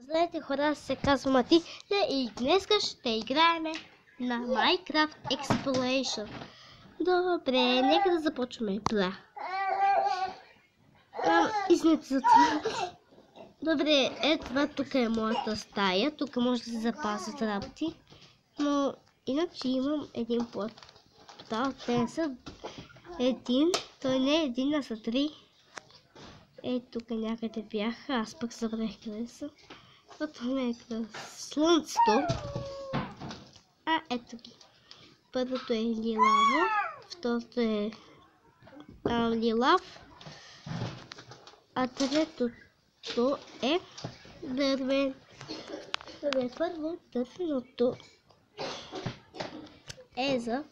Здравейте хора, се казва Матиля и днес ще играем на Minecraft Exploration. Добре, нека да започваме. Извинете за това. Добре, това тук е моята стая. Тук може да се запазват работи. Но иначе имам един портал. Те са един. Той не е един, а са три. Тук някъде бяха. Аз пък забрах къде са. Това е слънцето. Ето ги. Първото е лилаво. Второто е лилав. А третото е дървен. Първо дървеното е за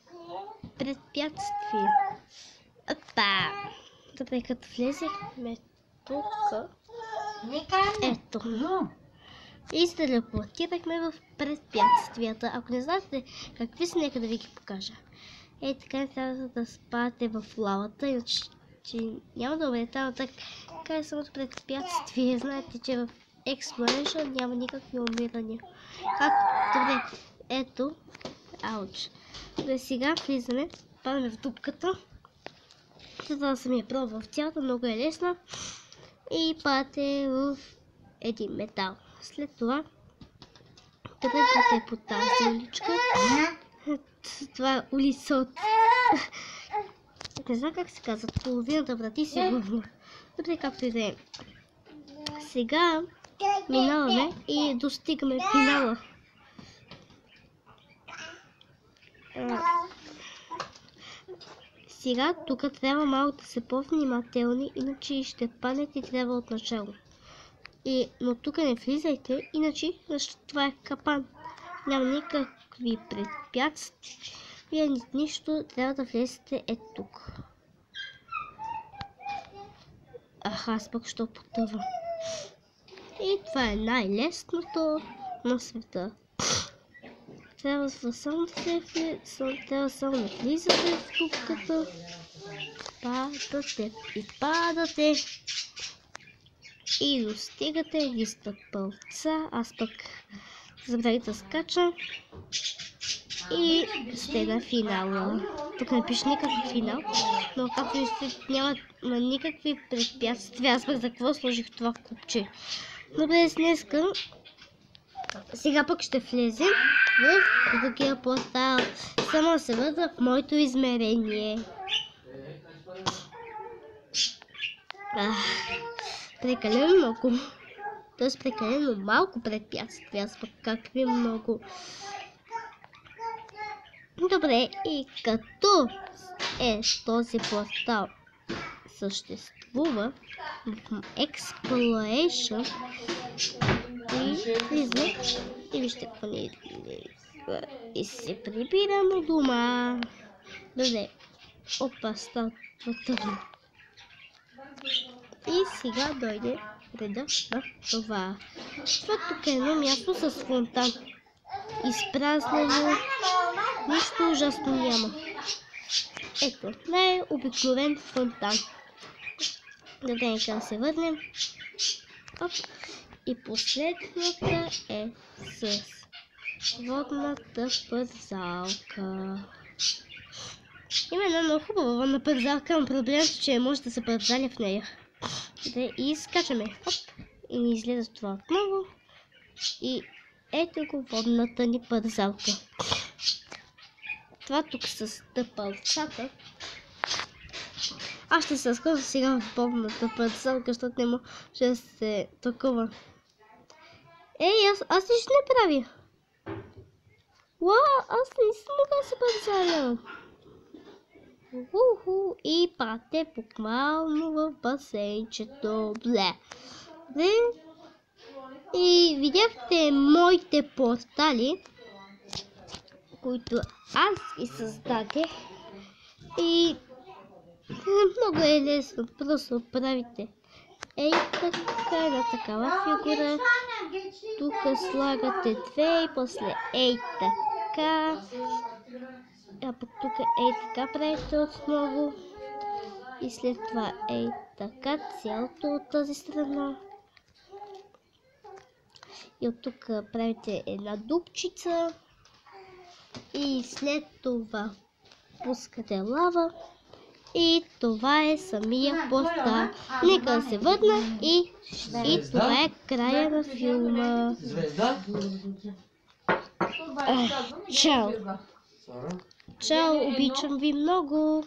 препятствие. Добре, като влезехме тук, ето, и се телепортирахме в препятствията. Ако не знаете какви са, нека да ви ги покажа. Така трябва да спадате в лавата, иначе няма да бъде там. Така е самото препятствие. Знаете, че в Exploration няма никакви умирания. Добре, ето, ауч. Добре, сега влизаме, падаме в дупката. Това съм я пробвал в цялата, много е лесна. И падате в един метал. След това тръгвате по тази уличка. Това е улица от... Не знам как се казва. Половината врати сигурно. Добре, както и да е. Сега минаваме и достигаме финала. Сега тук трябва малко да се по-внимателни, иначе ще паднете и трябва от начало. Но тук не влизайте, иначе това е капан. Няма никакви препятствия, нищо, трябва да влезете тук. Аз пък ще потъвам. И това е най-лесното на света. Трябва само да влизате в дупката. Падате и падате. И достигате листа пълца. Аз пък забравих да скачам. И сте на финала. Тук не пише никакъв финал. Но както виждате, няма никакви препятствия. Аз пък за какво сложих това купче. Добре, днеска. Сега пък ще влезем в другия портал. Само се върна в моето измерение. Прекалено много. Тоест прекалено малко препятствия. Аз пък какви много. Добре, и като този портал съществува в Exploration и влизам и вижте какво ни и се прибирам у дома. Добре, става тъмно. И сега дойде реда на това. Това тук е едно място с фонтан. Изпразнено. Нищо ужасно няма. Ето, най-обикновен фонтан. Добре, нека да се върнем. И последната е с водната пързалка. Има една много хубава водна пързалка, но проблемът е, че може да се пързаля в нея. И скачаме. И ни излезе това отново. И ето го водната ни пързалка. Това тук с тъпалцата. Аз ще се скоча сега в водната пързалка, защото не може да се такова. Аз нищо не правя. Аз не си мога да се пързаля. И пате буквално в басейнчето. И видяхте моите портали, които аз ги създадех. И много е лесно. Просто правите така една такава фигура. Тук слагате две и после така. А пък тук така правите отново. И след това така цялото от тази страна. И от тук правите една дупчица. И след това пускате лава. И това е самия портал. Нека да се върна и това е края на филма. Чао! Чао, обичам ви много!